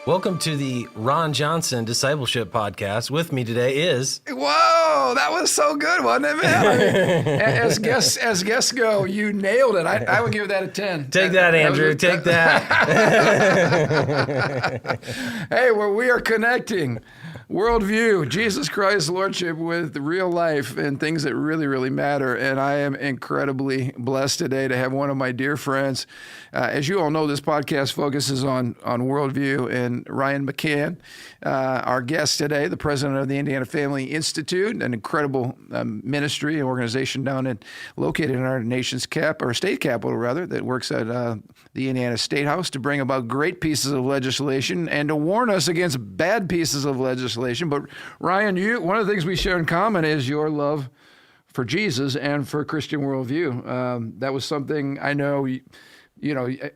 Welcome to the Ron Johnson Discipleship Podcast. With me today is... Whoa, that was so good, wasn't it, man? I mean, as guests go, you nailed it. I would give that a 10. Take that, Andrew. Take that. Hey, well, we are connecting worldview, Jesus Christ, Lordship with real life and things that really, really matter. And I am incredibly blessed today to have one of my dear friends. As you all know, this podcast focuses on worldview, and Ryan McCann, our guest today, the president of the Indiana Family Institute, an incredible ministry and organization located in our nation's state capital, rather, that works at the Indiana State House to bring about great pieces of legislation and to warn us against bad pieces of legislation. But Ryan, one of the things we share in common is your love for Jesus and for Christian worldview. That was something I know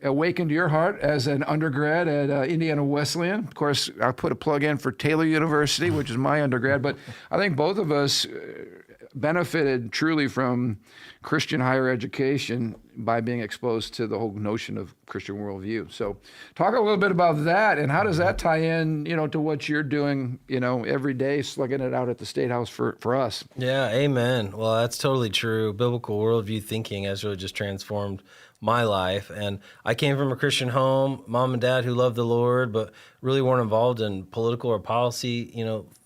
awakened your heart as an undergrad at Indiana Wesleyan. Of course, I'll put a plug in for Taylor University, which is my undergrad, but I think both of us benefited truly from Christian higher education by being exposed to the whole notion of Christian worldview. So talk a little bit about that, and how does that tie in, to what you're doing, every day, slugging it out at the State House for us? Yeah, amen. Well, that's totally true. Biblical worldview thinking has really just transformed my life. And I came from a Christian home, mom and dad who loved the Lord, but really weren't involved in political or policy,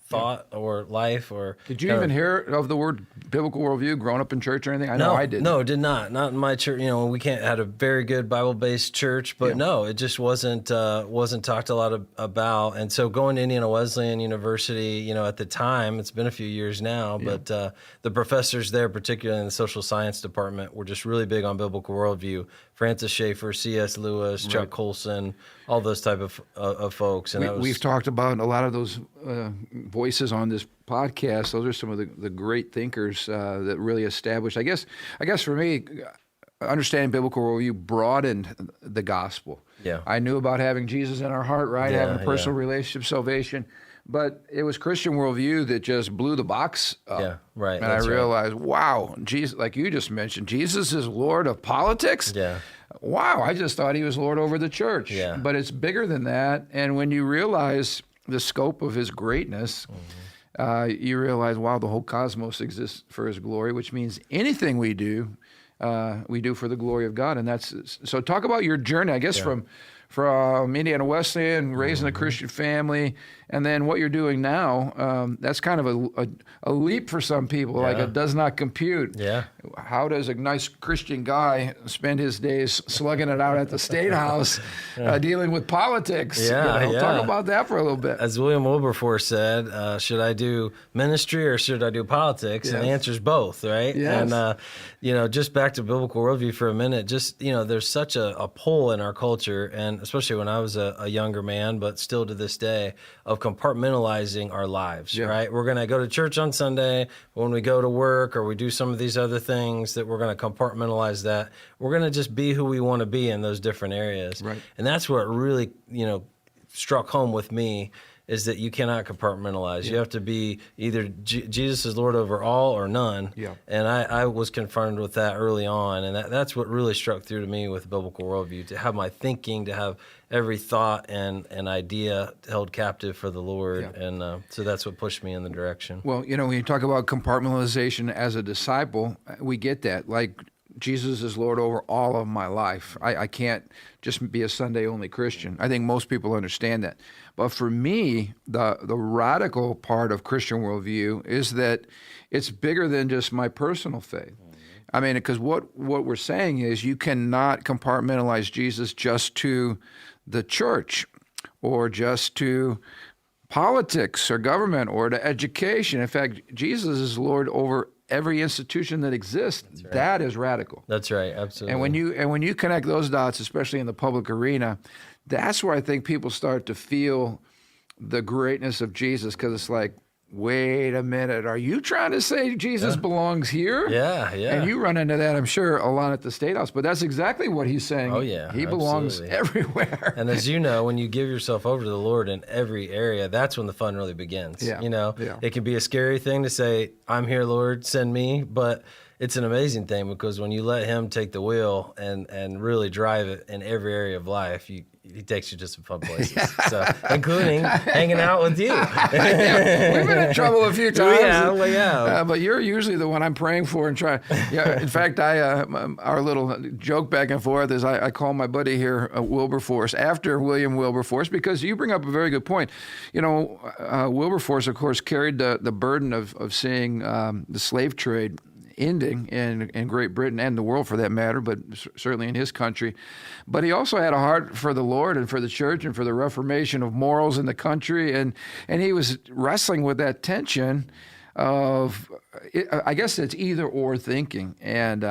thought or life. Or did you even hear of the word biblical worldview growing up in church or anything? I know I didn't. No, did not. Not in my church. We had a very good Bible-based church, but no, it just wasn't talked a lot about. And so going to Indiana Wesleyan University, at the time, it's been a few years now, but the professors there, particularly in the social science department, were just really big on biblical worldview. Francis Schaeffer, C.S. Lewis, Chuck Colson, all those type of folks. And we've talked about a lot of those voices on this podcast. Those are some of the great thinkers that really established. I guess for me, understanding biblical worldview broadened the gospel. Yeah, I knew about having Jesus in our heart, right? Yeah, having a personal relationship, salvation. But it was Christian worldview that just blew the box up. Yeah, right. And I realized, wow, Jesus, like you just mentioned, Jesus is Lord of politics. Yeah. Wow, I just thought he was Lord over the church. Yeah. But it's bigger than that. And when you realize the scope of his greatness, you realize, wow, the whole cosmos exists for his glory, which means anything we do for the glory of God. And that's so. Talk about your journey, I guess, from Indiana Wesleyan, raised in a Christian family, and then what you're doing now. That's kind of a leap for some people. Yeah. Like, it does not compute. Yeah. How does a nice Christian guy spend his days slugging it out at the State House, dealing with politics? Yeah, Talk about that for a little bit. As William Wilberforce said, should I do ministry or should I do politics? And the answer is both, right? Yes. And, just back to biblical worldview for a minute, just, there's such a pull in our culture, and especially when I was a younger man, but still to this day, of compartmentalizing our lives, right? We're going to go to church on Sunday, when we go to work or we do some of these other things, that we're going to compartmentalize that. We're going to just be who we want to be in those different areas. Right. And that's what really, struck home with me, is that you cannot compartmentalize. You have to be either Jesus is Lord over all or none. Yeah. And I was confronted with that early on, and that's what really struck through to me with biblical worldview, to have my thinking, to have every thought and idea held captive for the Lord. Yeah. And so that's what pushed me in the direction. Well, when you talk about compartmentalization as a disciple, we get that. Like, Jesus is Lord over all of my life. I can't just be a Sunday-only Christian. I think most people understand that. But for me, the radical part of Christian worldview is that it's bigger than just my personal faith. I mean, because what we're saying is you cannot compartmentalize Jesus just to the church or just to politics or government or to education. In fact, Jesus is Lord over every institution that exists. That's right. That is radical. That's right, absolutely. And when you connect those dots, especially in the public arena, that's where I think people start to feel the greatness of Jesus, because it's like, wait a minute, are you trying to say Jesus belongs here? Yeah. And you run into that, I'm sure, a lot at the State House, but that's exactly what he's saying. Oh, yeah. He belongs everywhere. And as you know, when you give yourself over to the Lord in every area, that's when the fun really begins. Yeah. It can be a scary thing to say, I'm here, Lord, send me, but it's an amazing thing, because when you let him take the wheel and really drive it in every area of life, he takes you to some fun places, so including hanging out with you. Yeah, we've been in trouble a few times. Yeah. But you're usually the one I'm praying for and trying. Yeah. In fact, our little joke back and forth is I call my buddy here Wilberforce after William Wilberforce, because you bring up a very good point. You know, Wilberforce, of course, carried the burden of seeing the slave trade ending in Great Britain and the world for that matter, but certainly in his country. But he also had a heart for the Lord and for the church and for the reformation of morals in the country. And he was wrestling with that tension of, I guess it's either or thinking. And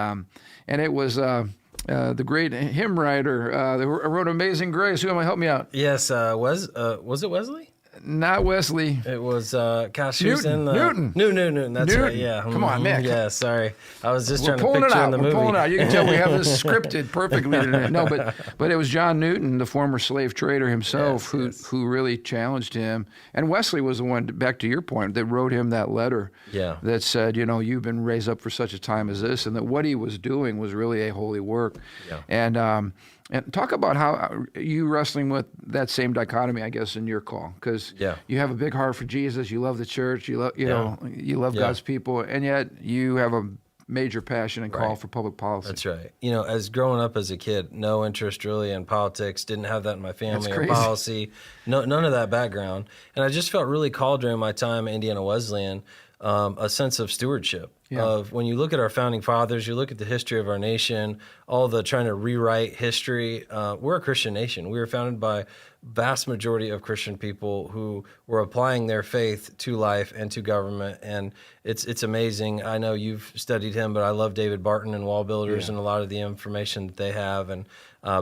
it was the great hymn writer that wrote Amazing Grace. Who am I? Help me out. Yes, was it Wesley? Not Wesley. It was, who's in the... Newton. Newton, that's Newton. right, yeah. Come on, man. Yeah, sorry. I was just We're trying to pulling it picture out. in the We're movie. pulling it out. You can tell we have this scripted perfectly today. No, but it was John Newton, the former slave trader himself, who really challenged him. And Wesley was the one, back to your point, that wrote him that letter that said, you know, you've been raised up for such a time as this, and that what he was doing was really a holy work. Yeah. And talk about how you wrestling with that same dichotomy, I guess, in your call, because you have a big heart for Jesus, you love the church, you love God's people, and yet you have a major passion and call for public policy. That's right. You know, as growing up as a kid, no interest really in politics, didn't have that in my family or policy, none of that background, and I just felt really called during my time at Indiana Wesleyan, a sense of stewardship. Of when you look at our founding fathers, you look at the history of our nation, all the trying to rewrite history. We're a Christian nation. We were founded by vast majority of Christian people who were applying their faith to life and to government, and it's amazing. I know you've studied him, but I love David Barton and Wall Builders and a lot of the information that they have, and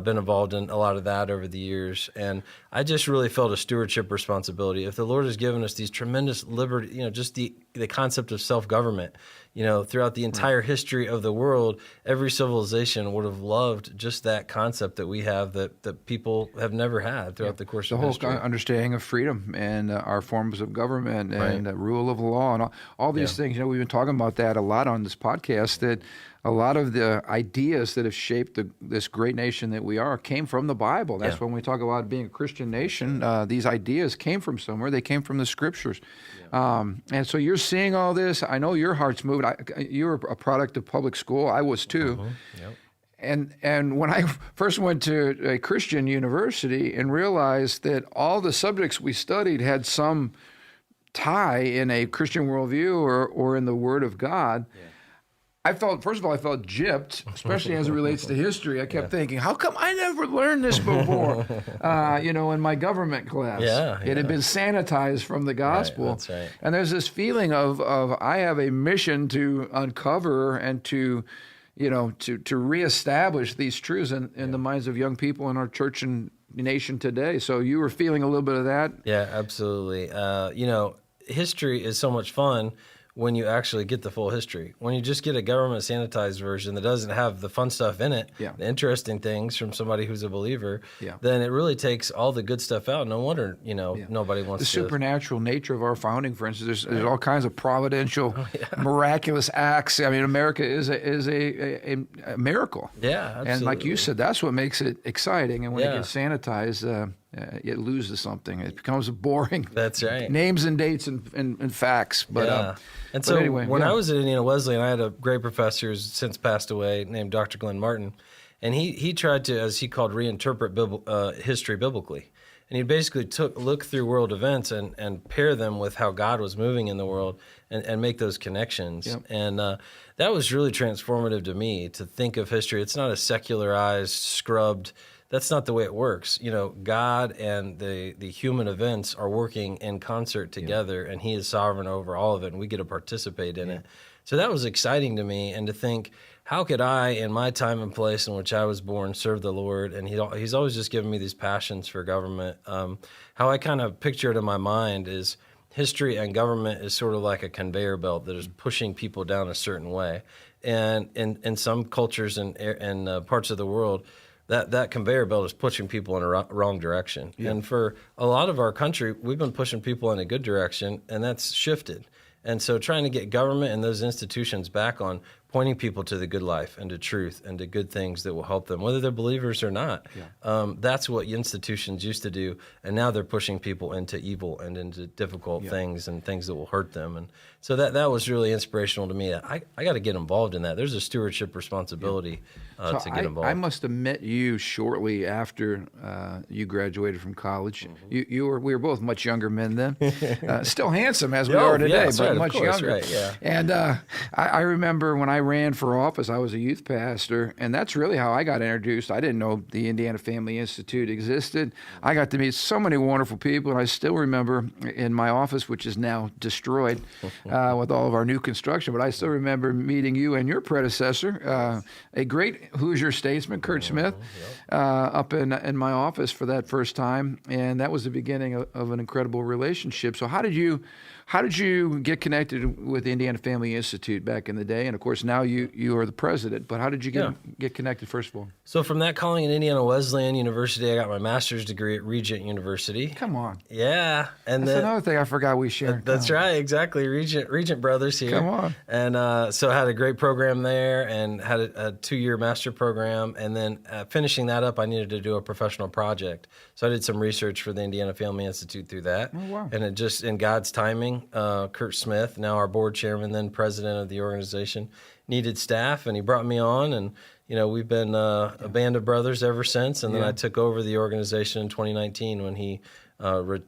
been involved in a lot of that over the years. And I just really felt a stewardship responsibility. If the Lord has given us these tremendous liberty, you know, just the concept of self-government, you know, throughout the entire history of the world, every civilization would have loved just that concept that we have that people have never had throughout the course of history. The whole understanding of freedom and our forms of government and rule of law and all these things. You know, we've been talking about that a lot on this podcast, that a lot of the ideas that have shaped this great nation that we are came from the Bible. That's when we talk about being a Christian nation, these ideas came from somewhere. They came from the Scriptures. And so you're seeing all this. I know your heart's moved. You were a product of public school. I was too. And when I first went to a Christian university and realized that all the subjects we studied had some tie in a Christian worldview or in the Word of God, I felt gypped, especially as it relates to history. I kept thinking, how come I never learned this before? In my government class. It had been sanitized from the gospel. That's right. And there's this feeling of I have a mission to uncover and to reestablish these truths in the minds of young people in our church and nation today. So you were feeling a little bit of that? Yeah, absolutely. History is so much fun when you actually get the full history. When you just get a government sanitized version that doesn't have the fun stuff in it, the interesting things from somebody who's a believer, then it really takes all the good stuff out. No wonder, nobody wants the supernatural nature of our founding, for instance. There's all kinds of providential, miraculous acts. I mean, America is a miracle. Yeah, absolutely. And like you said, that's what makes it exciting. And when it gets sanitized, it loses something. It becomes boring. That's right. Names and dates and facts. But anyway, when I was at Indiana Wesleyan, I had a great professor who's since passed away named Dr. Glenn Martin, and he tried to, as he called, reinterpret history biblically. And he basically look through world events and pair them with how God was moving in the world and make those connections. And that was really transformative to me, to think of history. It's not a secularized, scrubbed. That's not the way it works. God and the human events are working in concert together, and He is sovereign over all of it, and we get to participate in it. So that was exciting to me, and to think, how could I, in my time and place in which I was born, serve the Lord? And He's always just given me these passions for government. How I kind of picture it in my mind is history and government is sort of like a conveyor belt that is pushing people down a certain way. And in some cultures and parts of the world, that conveyor belt is pushing people in a wrong direction. And for a lot of our country, we've been pushing people in a good direction, and that's shifted. And so trying to get government and those institutions back on pointing people to the good life and to truth and to good things that will help them, whether they're believers or not. That's what institutions used to do, and now they're pushing people into evil and into difficult things and things that will hurt them. And so that was really inspirational to me. I got to get involved in that. There's a stewardship responsibility to get involved. I must have met you shortly after you graduated from college. We were both much younger men then, still handsome as we are today, but much younger. Right, yeah. And I remember when I ran for office, I was a youth pastor, and that's really how I got introduced. I didn't know the Indiana Family Institute existed. I got to meet so many wonderful people, and I still remember in my office, which is now destroyed with all of our new construction, but I still remember meeting you and your predecessor, a great Hoosier statesman, Kurt Smith, up in my office for that first time, and that was the beginning of an incredible relationship. So how did you get connected with the Indiana Family Institute back in the day? And of course, now you are the president. But how did you get connected, first of all? So from that calling at Indiana Wesleyan University, I got my master's degree at Regent University. Come on. Yeah. And that's another thing I forgot we shared. That's right, exactly. Regent brothers here. Come on. And so I had a great program there and had a 2-year master program. And then finishing that up, I needed to do a professional project. So I did some research for the Indiana Family Institute through that. Oh, wow. And it just, in God's timing, Kurt Smith, now our board chairman, then president of the organization, needed staff, and he brought me on, and we've been a band of brothers ever since. And then I took over the organization in 2019 when he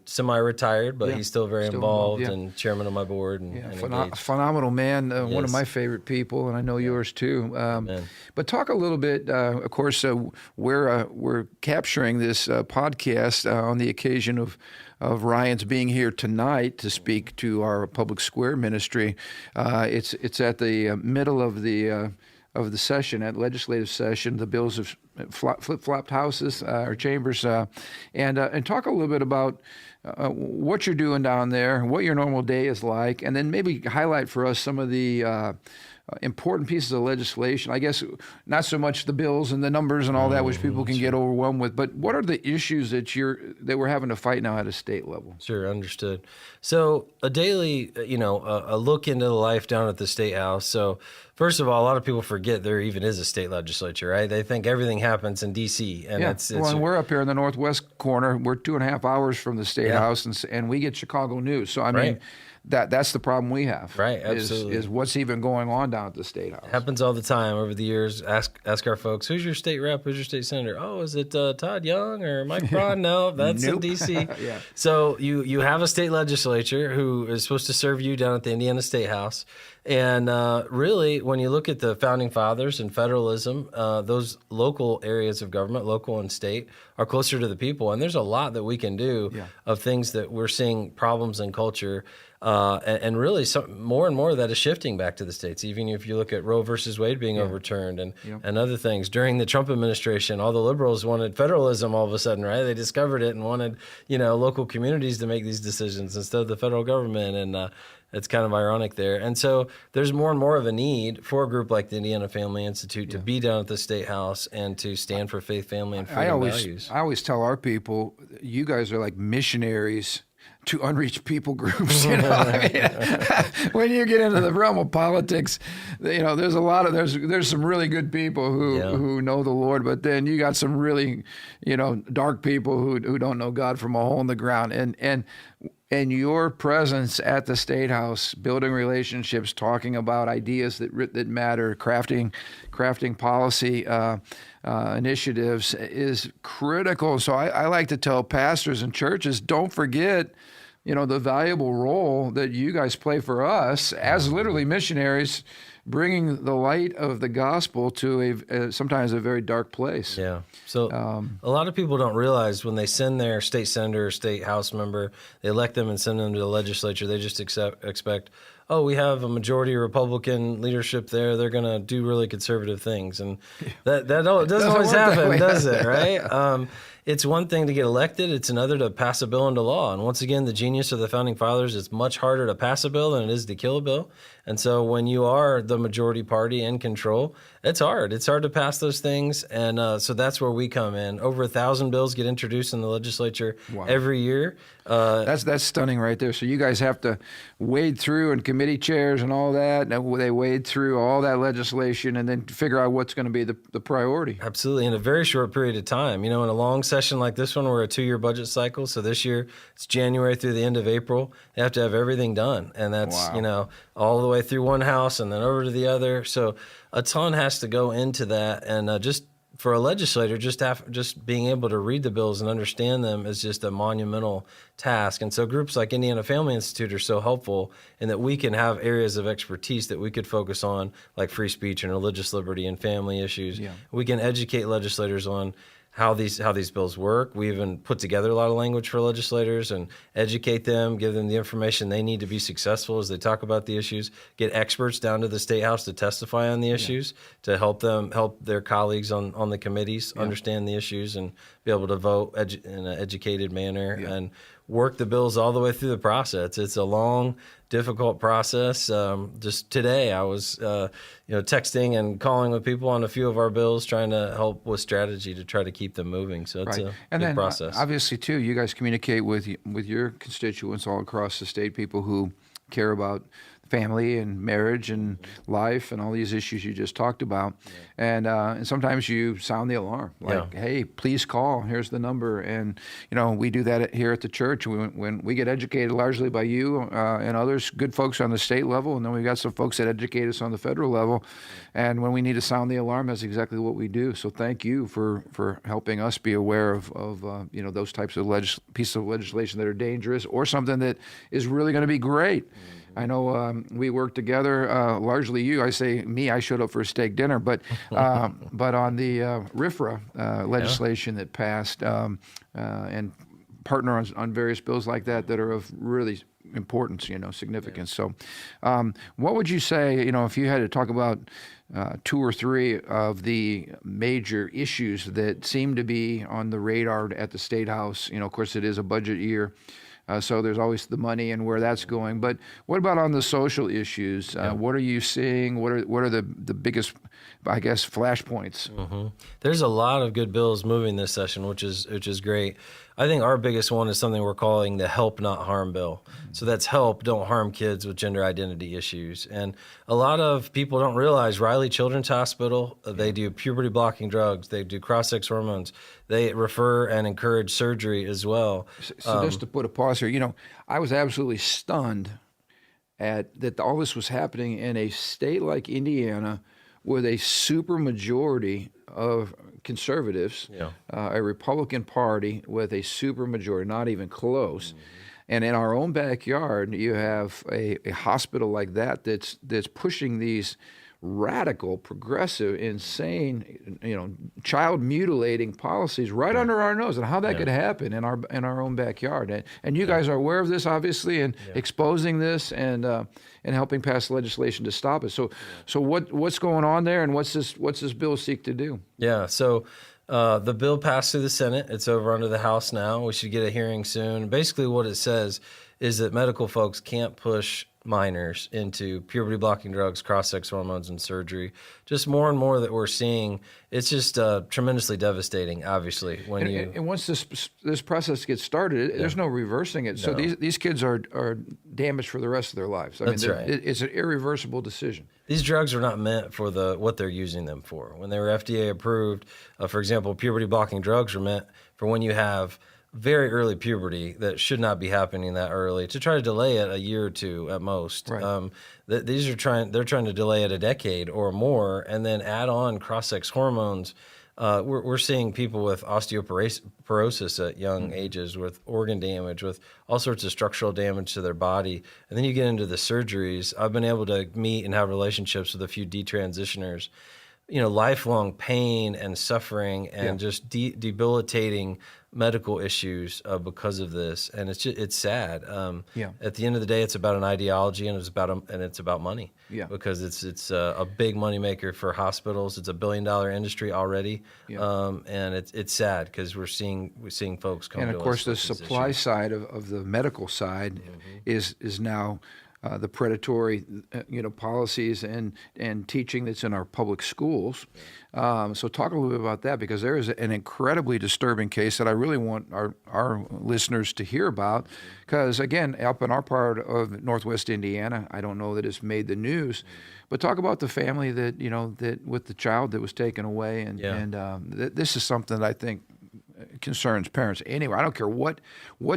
semi-retired, but he's still very involved and chairman of my board. And phenomenal man, one of my favorite people, and I know yours too. But talk a little bit. Of course, we're capturing this podcast on the occasion of Ryan's being here tonight to speak to our Public Square ministry. It's at the middle of the session, at legislative session. The bills have flip-flopped houses or chambers, and talk a little bit about what you're doing down there, what your normal day is like, and then maybe highlight for us some of the important pieces of legislation. I guess not so much the bills and the numbers and all that, which people can get overwhelmed with, but what are the issues that we're having to fight now at a state level? Sure, understood. So a daily, a look into the life down at the State House. So first of all, a lot of people forget there even is a state legislature, right? They think everything happens in D.C. And and we're up here in the northwest corner. We're 2.5 hours from the State House, and we get Chicago news. So I mean, that's the problem we have. Right, absolutely. Is what's even going on down at the State House. It happens all the time over the years. Ask our folks, who's your state rep? Who's your state senator? Oh, is it Todd Young or Mike Braun? No, that's in D.C. So you have a state legislature who is supposed to serve you down at the Indiana State House. And really, when you look at the Founding Fathers and federalism, those local areas of government, local and state, are closer to the people. And there's a lot that we can do of things that we're seeing problems in culture. And really, more and more of that is shifting back to the states. Even if you look at Roe versus Wade being overturned and other things. During the Trump administration, all the liberals wanted federalism all of a sudden, right? They discovered it and wanted, local communities to make these decisions instead of the federal government. And it's kind of ironic there. And so there's more and more of a need for a group like the Indiana Family Institute to be down at the State House and to stand for faith, family, and freedom values. I always tell our people, you guys are like missionaries to unreached people groups. When you get into the realm of politics, there's there's some really good people who know the Lord, but then you got some really, dark people who don't know God from a hole in the ground. And your presence at the State House, building relationships, talking about ideas that matter, crafting policy initiatives is critical. So I like to tell pastors and churches, don't forget, the valuable role that you guys play for us as literally missionaries, bringing the light of the gospel to sometimes a very dark place. Yeah. So a lot of people don't realize when they send their state senator or state house member, they elect them and send them to the legislature, they just expect, oh, we have a majority Republican leadership there, they're going to do really conservative things. And that doesn't always happen, does it, right? it's one thing to get elected, it's another to pass a bill into law. And once again, the genius of the founding fathers, it's much harder to pass a bill than it is to kill a bill. And so when you are the majority party in control, it's hard. It's hard to pass those things. And so that's where we come in. Over 1,000 bills get introduced in the legislature every year. That's stunning right there. So you guys have to wade through and committee chairs and all that. And they wade through all that legislation and then figure out what's going to be the priority. Absolutely. In a very short period of time. In a long session like this one, we're a 2-year budget cycle. So this year, it's January through the end of April. They have to have everything done. And that's, all the way through one house and then over to the other. So a ton has to go into that. And just for a legislator, just being able to read the bills and understand them is just a monumental task. And so groups like Indiana Family Institute are so helpful in that we can have areas of expertise that we could focus on, like free speech and religious liberty and family issues. Yeah. We can educate legislators on how these bills work. We even put together a lot of language for legislators and educate them, give them the information they need to be successful as they talk about the issues, get experts down to the State House to testify on the issues, to help their colleagues on the committees understand the issues and be able to vote in an educated manner and work the bills all the way through the process. It's a long, difficult process. Just today, I was texting and calling with people on a few of our bills, trying to help with strategy to try to keep them moving. So it's a big process. Obviously, too, you guys communicate with your constituents all across the state, people who care about family and marriage and life and all these issues you just talked about. And sometimes you sound the alarm, like, hey, please call. Here's the number. And, we do that here at the church. When we get educated largely by you and others, good folks on the state level, and then we've got some folks that educate us on the federal level. And when we need to sound the alarm, that's exactly what we do. So thank you for helping us be aware of those types of pieces of legislation that are dangerous or something that is really going to be great. I know we worked together, largely you. I say me, I showed up for a steak dinner, but on the RFRA legislation that passed and partner on various bills like that are of really importance, significance. So what would you say, if you had to talk about 2 or 3 of the major issues that seem to be on the radar at the State House? Of course, it is a budget year. So there's always the money and where that's going. But what about on the social issues? What are you seeing? What are the biggest, I guess, flashpoints? Mm-hmm. There's a lot of good bills moving this session, which is great. I think our biggest one is something we're calling the Help Not Harm bill. So that's help, don't harm kids with gender identity issues. And a lot of people don't realize Riley Children's Hospital, they do puberty blocking drugs, they do cross-sex hormones, they refer and encourage surgery as well. So just to put a pause here, I was absolutely stunned at that all this was happening in a state like Indiana with a super majority of conservatives, a Republican Party with a super majority, not even close. Mm-hmm. And in our own backyard, you have a hospital like that's pushing these radical, progressive, insane, child mutilating policies right under our nose, and how that could happen in our own backyard. And you guys are aware of this, obviously, and exposing this and helping pass legislation to stop it. So what's going on there, and what's this bill seek to do? Yeah. So the bill passed through the Senate. It's over under the House now. We should get a hearing soon. Basically, what it says is that medical folks can't push minors into puberty blocking drugs, cross-sex hormones, and surgery. Just more and more that we're seeing. It's just tremendously devastating, obviously. And once this process gets started, there's no reversing it. So these kids are damaged for the rest of their lives. That's right. It's an irreversible decision. These drugs are not meant for what they're using them for. When they were FDA approved, for example, puberty blocking drugs are meant for when you have very early puberty that should not be happening that early, to try to delay it a year or 2 at most. Right. They're trying to delay it a decade or more, and then add on cross-sex hormones. We're seeing people with osteoporosis at young ages, with organ damage, with all sorts of structural damage to their body. And then you get into the surgeries. I've been able to meet and have relationships with a few detransitioners. lifelong pain and suffering and just debilitating medical issues because of this, and it's sad. At the end of the day, it's about an ideology, and it's about money. Because it's a big moneymaker for hospitals. It's a $1 billion industry already, and it's sad because we're seeing folks come. And to of course, us the with these supply issues. side of the medical side is now the predatory, policies and teaching that's in our public schools. So talk a little bit about that, because there is an incredibly disturbing case that I really want our listeners to hear about. Because again, up in our part of Northwest Indiana, I don't know that it's made the news, but talk about the family that with the child that was taken away, and this is something that I think concerns parents anyway. I don't care what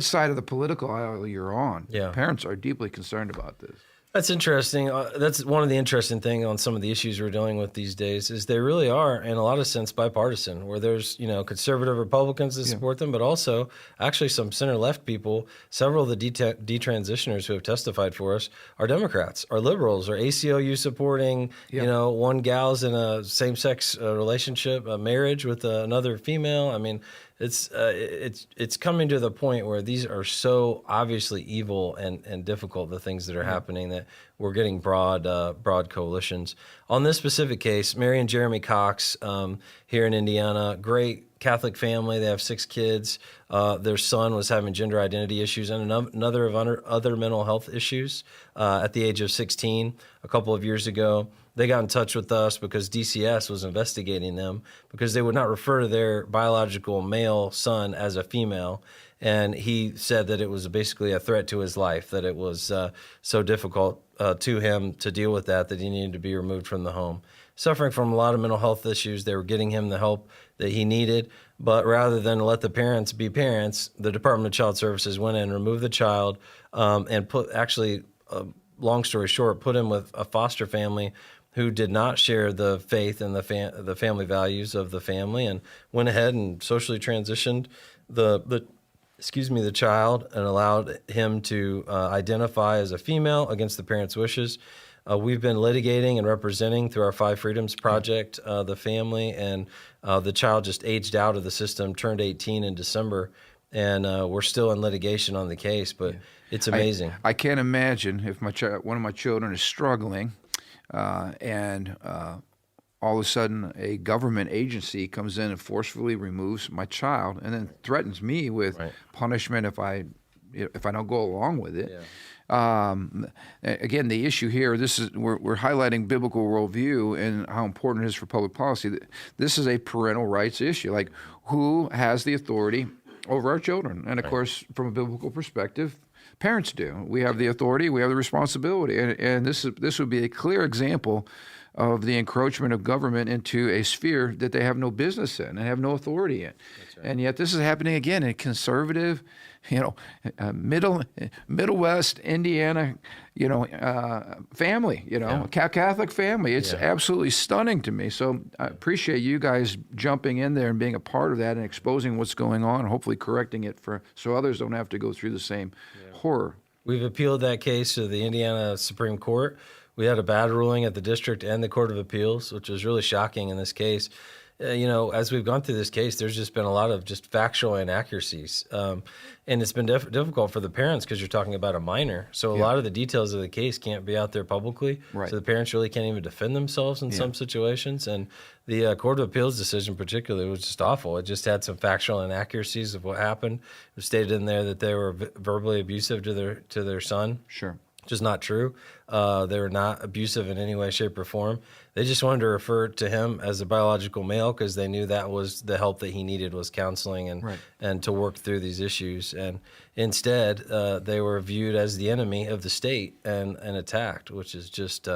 side of the political aisle you're on. Parents are deeply concerned about this. That's interesting. That's one of the interesting things on some of the issues we're dealing with these days is they really are, in a lot of sense, bipartisan, where there's, conservative Republicans that support them, but also actually some center-left people. Several of the detransitioners who have testified for us are Democrats, are liberals, are ACLU supporting, one gal's in a same-sex relationship, a marriage with another female. I mean, it's coming to the point where these are so obviously evil and difficult, the things that are happening, that we're getting broad coalitions. On this specific case, Mary and Jeremy Cox here in Indiana, great Catholic family. They have 6 kids. Their son was having gender identity issues and another of other mental health issues at the age of 16 a couple of years ago. They got in touch with us because DCS was investigating them because they would not refer to their biological male son as a female. And he said that it was basically a threat to his life, that it was so difficult to him to deal with that he needed to be removed from the home. Suffering from a lot of mental health issues, they were getting him the help that he needed. But rather than let the parents be parents, the Department of Child Services went in and removed the child and long story short, put him with a foster family who did not share the faith and the family values of the family, and went ahead and socially transitioned the child and allowed him to identify as a female against the parents' wishes. We've been litigating and representing through our 5 Freedoms Project the family, and the child just aged out of the system, turned 18 in December, and we're still in litigation on the case, but it's amazing. I can't imagine if one of my children is struggling, and all of a sudden a government agency comes in and forcefully removes my child and then threatens me with punishment if I don't go along with it. Again, the issue here, we're highlighting biblical worldview and how important it is for public policy. This is a parental rights issue. Like, who has the authority over our children? And of course, from a biblical perspective, parents do. We have the authority, we have the responsibility, and this would be a clear example of the encroachment of government into a sphere that they have no business in and have no authority in. And yet this is happening again in conservative, Middle West Indiana, family, Catholic family. It's absolutely stunning to me. So I appreciate you guys jumping in there and being a part of that and exposing what's going on and hopefully correcting it so others don't have to go through the same horror. We've appealed that case to the Indiana Supreme Court. We had a bad ruling at the district and the Court of Appeals, which was really shocking in this case. As we've gone through this case, there's just been a lot of just factual inaccuracies. And it's been difficult for the parents because you're talking about a minor. So a lot of the details of the case can't be out there publicly. So the parents really can't even defend themselves in some situations. And the Court of Appeals decision particularly was just awful. It just had some factual inaccuracies of what happened. It was stated in there that they were verbally abusive to their son. Sure. Which is not true. They were not abusive in any way, shape, or form. They just wanted to refer to him as a biological male because they knew that was the help that he needed, was counseling and to work through these issues. And instead, they were viewed as the enemy of the state and attacked, which is just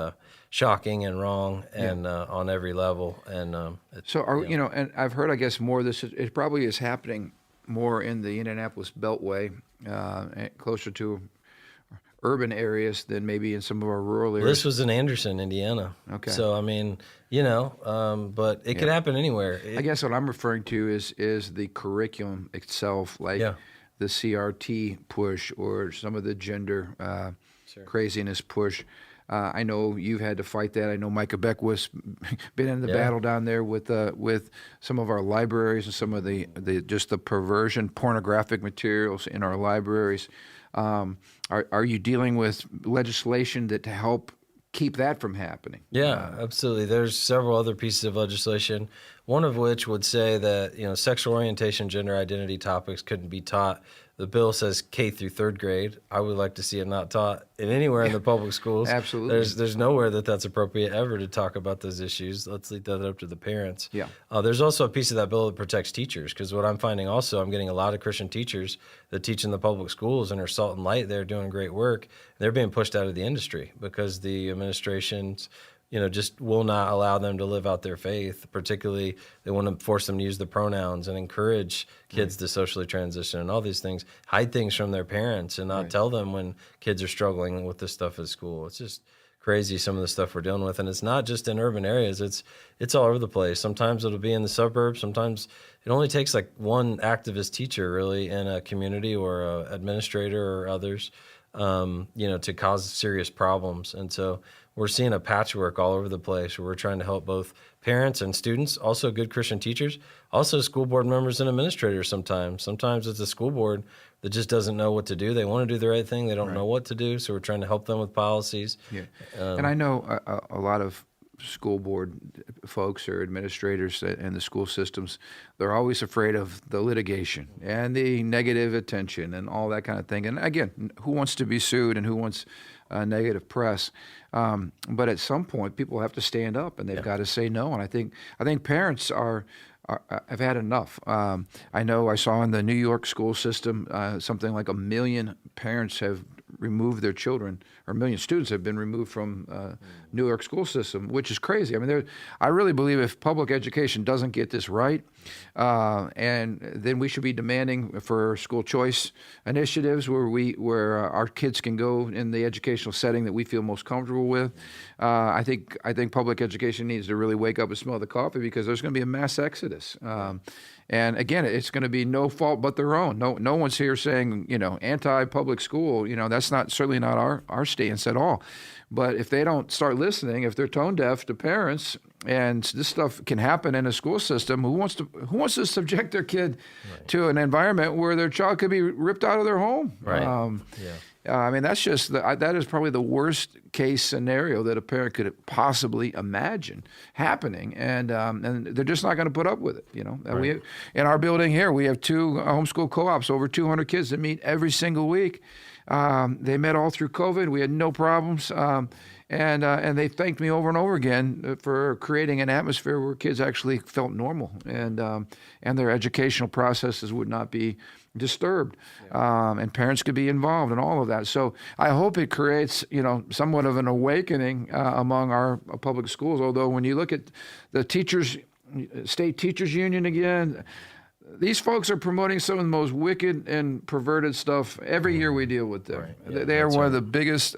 shocking and wrong and on every level. And and I've heard, I guess, more of this. It probably is happening more in the Indianapolis Beltway, closer to urban areas than maybe in some of our rural areas. This was in Anderson, Indiana. Okay. So, I mean, but it could happen anywhere. I guess what I'm referring to is the curriculum itself, like the CRT push or some of the gender craziness push. I know you've had to fight that. I know Micah Beck was been in the battle down there with some of our libraries and some of the just the perversion, pornographic materials in our libraries. Are you dealing with legislation to help keep that from happening? Yeah, absolutely. There's several other pieces of legislation, one of which would say that, sexual orientation, gender identity topics couldn't be taught. The bill says K through third grade. I would like to see it not taught anywhere in the public schools. Absolutely. There's nowhere that's appropriate ever to talk about those issues. Let's leave that up to the parents. Yeah. There's also a piece of that bill that protects teachers, because what I'm finding also, I'm getting a lot of Christian teachers that teach in the public schools and are salt and light. They're doing great work. They're being pushed out of the industry because the administrations just will not allow them to live out their faith. Particularly, they want to force them to use the pronouns and encourage kids to socially transition and all these things, hide things from their parents and not tell them when kids are struggling with this stuff at school. It's just crazy, some of the stuff we're dealing with. And it's not just in urban areas. It's all over the place. Sometimes it'll be in the suburbs. Sometimes it only takes like one activist teacher really in a community or an administrator or others, to cause serious problems. And so we're seeing a patchwork all over the place where we're trying to help both parents and students, also good Christian teachers, also school board members and administrators sometimes. Sometimes it's a school board that just doesn't know what to do. They want to do the right thing. They don't know what to do. So we're trying to help them with policies. Yeah. And I know a lot of school board folks or administrators in the school systems, they're always afraid of the litigation and the negative attention and all that kind of thing. And again, who wants to be sued and who wants negative press? But at some point, people have to stand up and they've got to say no. And I think parents have had enough. I know I saw in the New York school system something like 1 million parents have removed their children, or 1 million students have been removed from New York school system, which is crazy. I mean, I really believe if public education doesn't get this right, and then we should be demanding for school choice initiatives where our kids can go in the educational setting that we feel most comfortable with. I think public education needs to really wake up and smell the coffee, because there's going to be a mass exodus. And again, it's going to be no fault but their own. No one's here saying, anti-public school. That's certainly not our stance at all. But if they don't start listening, if they're tone deaf to parents, and this stuff can happen in a school system, who wants to subject their kid to an environment where their child could be ripped out of their home? Right. I mean, that's just that is probably the worst case scenario that a parent could possibly imagine happening, and they're just not going to put up with it. We in our building here, we have 2 homeschool co-ops, over 200 kids that meet every single week. They met all through COVID. We had no problems, and they thanked me over and over again for creating an atmosphere where kids actually felt normal, and their educational processes would not be disturbed, and parents could be involved in all of that. So I hope it creates, somewhat of an awakening among our public schools. Although when you look at the state teachers union again, these folks are promoting some of the most wicked and perverted stuff. Every year we deal with them. Right. Yeah, they are one of the biggest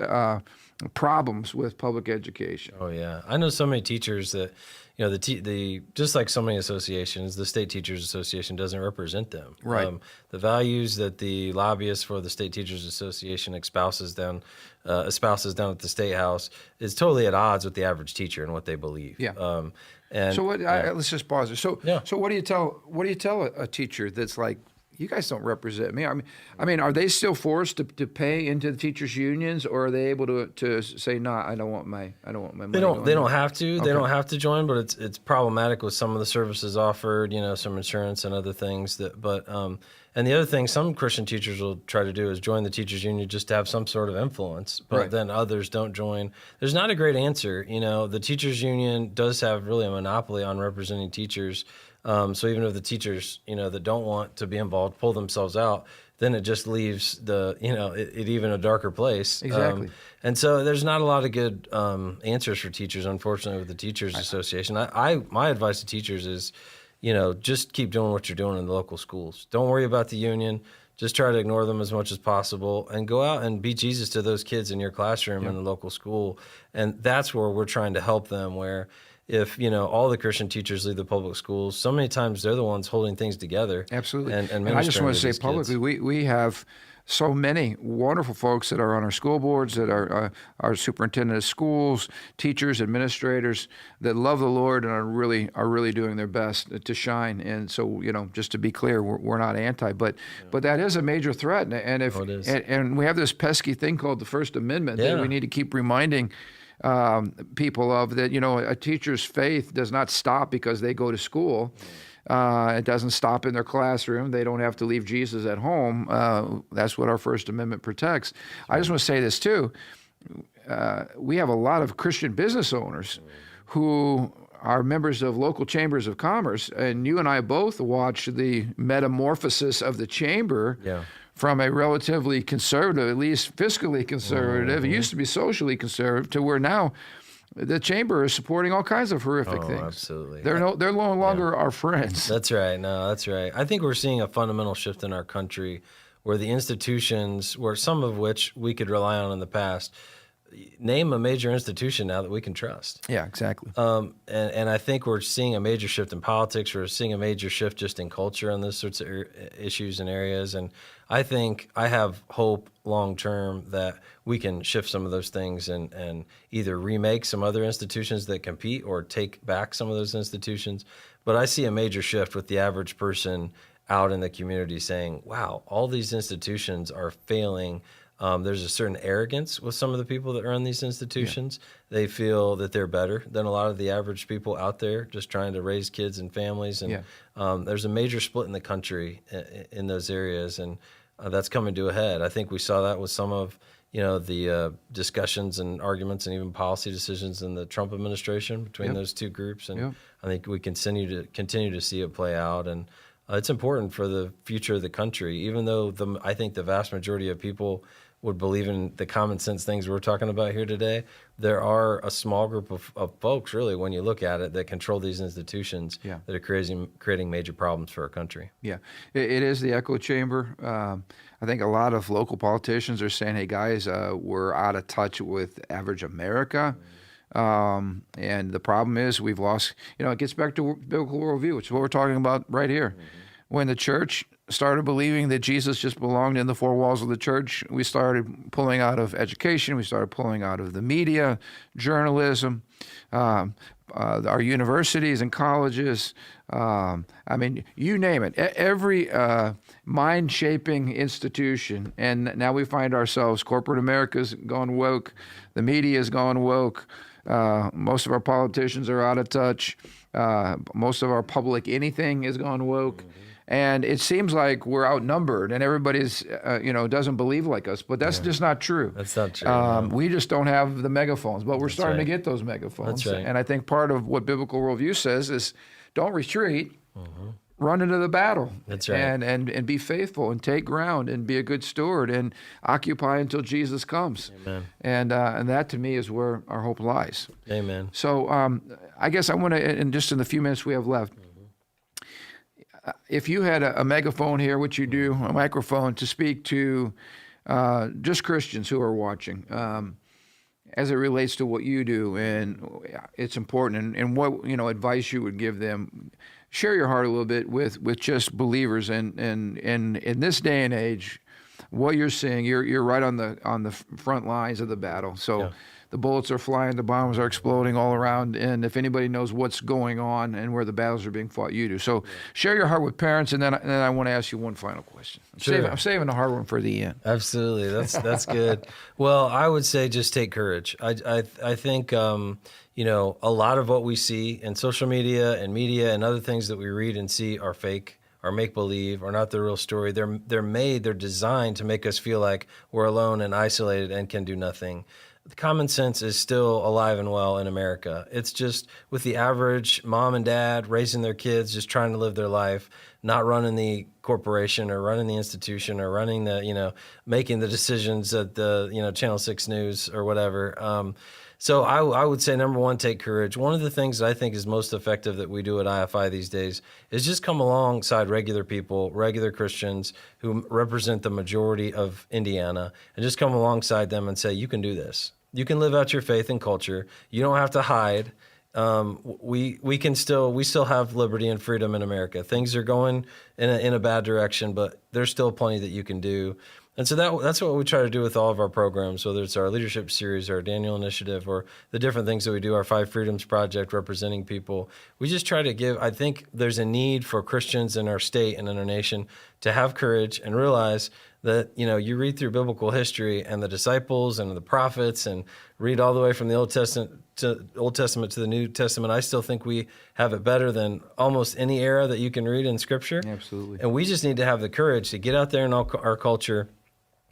problems with public education. Oh yeah, I know so many teachers that the just like so many associations, the State Teachers Association doesn't represent them. Right. The values that the lobbyists for the State Teachers Association espouses down at the State House is totally at odds with the average teacher and what they believe. Yeah. So let's just pause there. So what do you tell a teacher that's like, you guys don't represent me? I mean, are they still forced to pay into the teachers unions, or are they able to say, no, I don't want my money? They don't have to. Okay. They don't have to join, but it's problematic with some of the services offered, some insurance and other things and the other thing some Christian teachers will try to do is join the teachers union just to have some sort of influence, but then others don't join. There's not a great answer. The teachers union does have really a monopoly on representing teachers. So even if the teachers, that don't want to be involved pull themselves out, then it just leaves it even a darker place. Exactly. And so there's not a lot of good answers for teachers, unfortunately, with the Teachers Association. My advice to teachers is, just keep doing what you're doing in the local schools. Don't worry about the union. Just try to ignore them as much as possible and go out and be Jesus to those kids in your classroom in the local school. And that's where we're trying to help them, where if, all the Christian teachers leave the public schools, so many times they're the ones holding things together. Absolutely. And I just want to say publicly, we have so many wonderful folks that are on our school boards, that are our superintendent of schools, teachers, administrators that love the Lord and are really doing their best to shine. And so, just to be clear, we're not anti, but that is a major threat. And if it is. and we have this pesky thing called the First Amendment that Yeah. we need to keep reminding people of, that a teacher's faith does not stop because they go to school. It doesn't stop in their classroom. They don't have to leave Jesus at home. That's what our First Amendment protects. I just want to say this too. We have a lot of Christian business owners who are members of local chambers of commerce, and you and I both watched the metamorphosis of the chamber. Yeah. From a relatively conservative, at least fiscally conservative, it used to be socially conservative, to where now the chamber is supporting all kinds of horrific things. Absolutely. They're no longer our friends. That's right. No, that's right. I think we're seeing a fundamental shift in our country where the institutions, where some of which we could rely on in the past, name a major institution now that we can trust. Yeah, exactly. And I think we're seeing a major shift in politics. We're seeing a major shift just in culture and those sorts of issues and areas. And I think I have hope long term that we can shift some of those things and either remake some other institutions that compete or take back some of those institutions. But I see a major shift with the average person out in the community saying, wow, all these institutions are failing. There's a certain arrogance with some of the people that run these institutions. Yeah. They feel that they're better than a lot of the average people out there just trying to raise kids and families. And there's a major split in the country in those areas, and that's coming to a head. I think we saw that with some of the discussions and arguments and even policy decisions in the Trump administration between those two groups. And I think we continue to see it play out. And it's important for the future of the country, even though I think the vast majority of people would believe in the common sense things we're talking about here today. There are a small group of folks, really, when you look at it, that control these institutions that are creating major problems for our country. Yeah, it is the echo chamber. I think a lot of local politicians are saying, hey, guys, we're out of touch with average America. And the problem is we've lost, it gets back to biblical worldview, which is what we're talking about right here. When the church started believing that Jesus just belonged in the four walls of the church, we started pulling out of education, we started pulling out of the media, journalism, our universities and colleges. You name it. Every mind-shaping institution. And now we find ourselves, corporate America's gone woke, the media's gone woke, most of our politicians are out of touch, most of our public anything has gone woke. And it seems like we're outnumbered and everybody's, doesn't believe like us. But that's just not true. That's not true. No. We just don't have the megaphones, but we're starting to get those megaphones. That's right. And I think part of what biblical worldview says is don't retreat, run into the battle. That's right. And be faithful and take ground and be a good steward and occupy until Jesus comes. Amen. And that to me is where our hope lies. Amen. So I guess I want to, and just in the few minutes we have left, if you had a megaphone here, which you do, a microphone to speak to just Christians who are watching, as it relates to what you do, and it's important, and what advice you would give them, share your heart a little bit with just believers, and in this day and age, what you're seeing, you're right on the front lines of the battle. So. The bullets are flying, the bombs are exploding all around, and if anybody knows what's going on and where the battles are being fought, you do. So share your heart with parents, and then I want to ask you one final question. I'm saving the hard one for the end. Absolutely, that's good. Well, I would say just take courage. I think a lot of what we see in social media and media and other things that we read and see are fake, are make-believe, are not the real story. They're designed to make us feel like we're alone and isolated and can do nothing. The common sense is still alive and well in America. It's just with the average mom and dad raising their kids, just trying to live their life, not running the corporation or running the institution or running the, making the decisions at the, Channel 6 News or whatever. So I would say, number one, take courage. One of the things that I think is most effective that we do at IFI these days is just come alongside regular people, regular Christians who represent the majority of Indiana, and just come alongside them and say, you can do this. You can live out your faith and culture. You don't have to hide. We still have liberty and freedom in America. Things are going in a bad direction, but there's still plenty that you can do. And so that's what we try to do with all of our programs, whether it's our leadership series, our Daniel Initiative, or the different things that we do, our Five Freedoms Project, representing people. We just try to give, I think there's a need for Christians in our state and in our nation to have courage and realize that, you read through biblical history and the disciples and the prophets and read all the way from the Old Testament to the New Testament. I still think we have it better than almost any era that you can read in Scripture. Absolutely. And we just need to have the courage to get out there in our culture,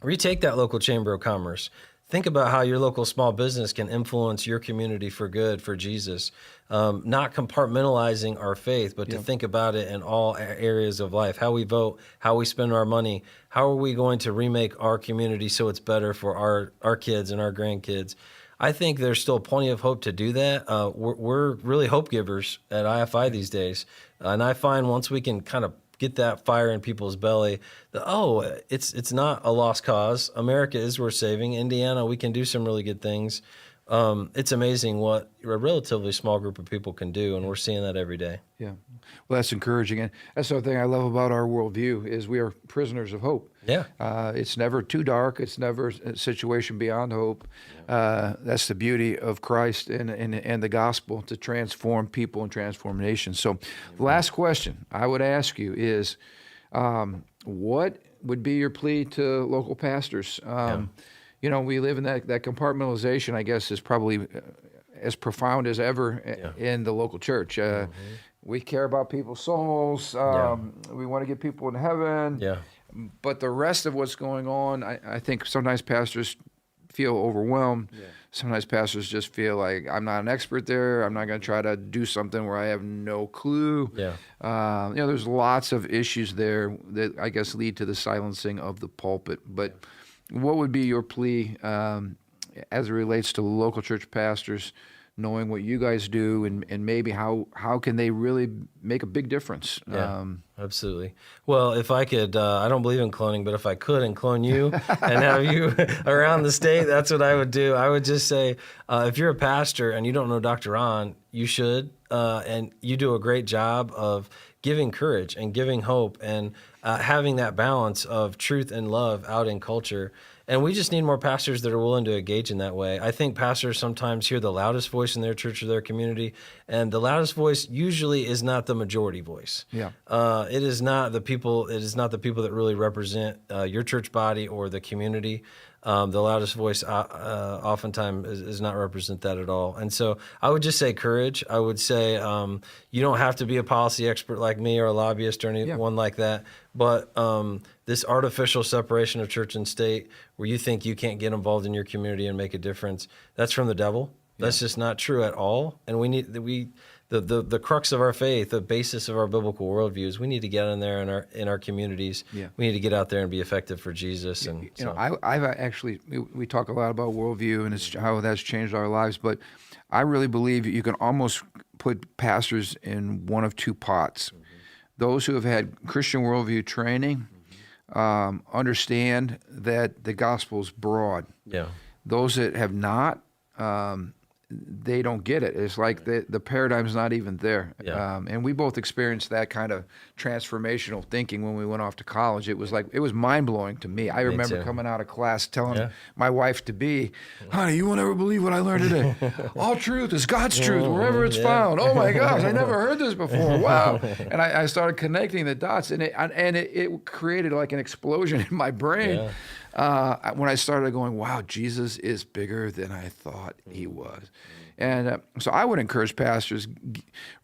retake that local chamber of commerce. Think about how your local small business can influence your community for good, for Jesus. Not compartmentalizing our faith, but to think about it in all areas of life. How we vote, how we spend our money. How are we going to remake our community so it's better for our kids and our grandkids? I think there's still plenty of hope to do that. We're really hope givers at IFI these days. And I find once we can kind of get that fire in people's belly, it's not a lost cause. America is worth saving. Indiana, we can do some really good things. It's amazing what a relatively small group of people can do, and we're seeing that every day. Yeah. Well, that's encouraging. And that's the thing I love about our worldview is we are prisoners of hope. Yeah. It's never too dark. It's never a situation beyond hope. That's the beauty of Christ and the gospel to transform people and transform nations. So the last question I would ask you is, what would be your plea to local pastors? We live in that compartmentalization, I guess, is probably as profound as ever in the local church. We care about people's souls. We want to get people in heaven. Yeah. But the rest of what's going on, I think sometimes pastors feel overwhelmed. Yeah. Sometimes pastors just feel like, I'm not an expert there. I'm not going to try to do something where I have no clue. Yeah. There's lots of issues there that I guess lead to the silencing of the pulpit. But what would be your plea as it relates to local church pastors, knowing what you guys do and maybe how can they really make a big difference? Yeah, absolutely. Well, if I could, I don't believe in cloning, but if I could and clone you and have you around the state, that's what I would do. I would just say, if you're a pastor and you don't know Dr. Ron, you should, and you do a great job of giving courage and giving hope and having that balance of truth and love out in culture. And we just need more pastors that are willing to engage in that way. I think pastors sometimes hear the loudest voice in their church or their community, and the loudest voice usually is not the majority voice. Yeah. It is not the people. It is not the people that really represent your church body or the community. The loudest voice oftentimes is not represent that at all. And so I would just say courage. I would say you don't have to be a policy expert like me or a lobbyist or anyone like that. But this artificial separation of church and state where you think you can't get involved in your community and make a difference, that's from the devil. That's just not true at all. And the crux of our faith, the basis of our biblical worldview is we need to get in there in our communities. Yeah. We need to get out there and be effective for Jesus. And I've actually, we talk a lot about worldview and it's how that's changed our lives, but I really believe you can almost put pastors in one of two pots. Mm-hmm. Those who have had Christian worldview training understand that the gospel is broad. Yeah. Those that have not, they don't get it. It's like the paradigm's not even there. Yeah. And we both experienced that kind of transformational thinking when we went off to college. It was mind-blowing to me. I remember coming out of class telling my wife to be, honey, you won't ever believe what I learned today. All truth is God's truth wherever it's found. Oh my gosh, I never heard this before. Wow. And I started connecting the dots, and it created like an explosion in my brain. Yeah. When I started going, wow, Jesus is bigger than I thought he was. And so I would encourage pastors,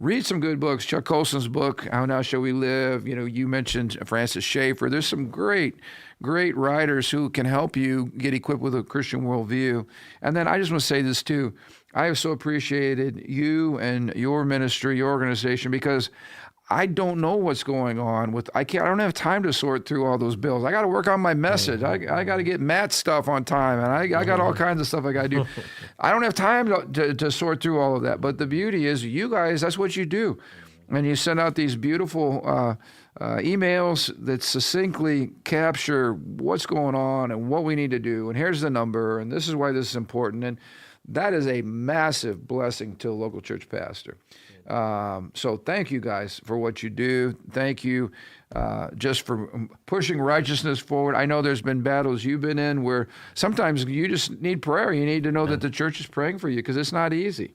read some good books. Chuck Colson's book, How Now Shall We Live? You mentioned Francis Schaeffer. There's some great writers who can help you get equipped with a Christian worldview. And then I just want to say this too. I have so appreciated you and your ministry, your organization, because I don't know what's going on with. I don't have time to sort through all those bills. I got to work on my message. I got to get Matt's stuff on time, and I got all kinds of stuff I got to do. I don't have time to sort through all of that. But the beauty is, you guys, that's what you do, and you send out these beautiful emails that succinctly capture what's going on and what we need to do. And here's the number, and this is why this is important. And that is a massive blessing to a local church pastor. So thank you guys for what you do. Thank you just for pushing righteousness forward. I know there's been battles you've been in where sometimes you just need prayer. You need to know that the church is praying for you because it's not easy.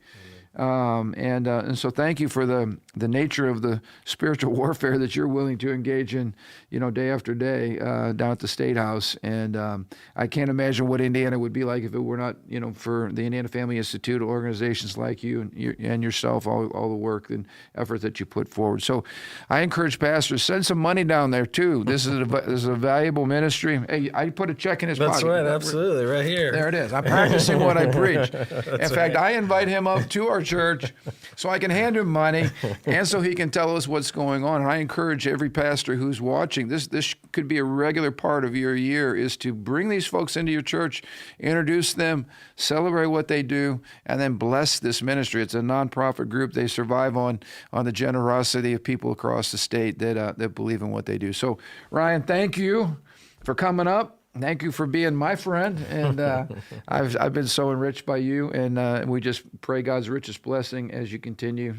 And so thank you for the nature of the spiritual warfare that you're willing to engage in, day after day down at the State House. And I can't imagine what Indiana would be like if it were not, for the Indiana Family Institute, organizations like you and yourself, all the work and effort that you put forward. So I encourage pastors, send some money down there too. This is a valuable ministry. Hey, I put a check in his pocket. That's right, absolutely, right here. There it is. I'm practicing what I preach. In fact, I invite him up to our church so I can hand him money and so he can tell us what's going on. And I encourage every pastor who's watching, this could be a regular part of your year, is to bring these folks into your church, introduce them, celebrate what they do, and then bless this ministry. It's a nonprofit group. They survive on the generosity of people across the state that believe in what they do. So, Ryan, thank you for coming up. Thank you for being my friend, and I've been so enriched by you, and we just pray God's richest blessing as you continue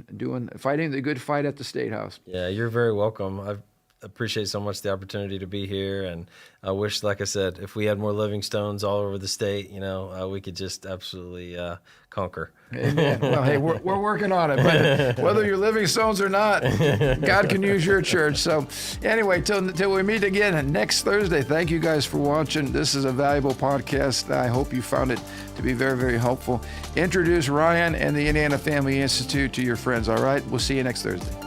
fighting the good fight at the State House. Yeah, you're very welcome. I appreciate so much the opportunity to be here, and I wish, like I said, if we had more living stones all over the state, we could just absolutely conquer. Amen. Well, hey, we're working on it, but whether you're living stones or not, God can use your church. So anyway, till we meet again next Thursday, thank you guys for watching. This is a valuable podcast. I hope you found it to be very, very helpful. Introduce Ryan and the Indiana Family Institute to your friends, all right? We'll see you next Thursday.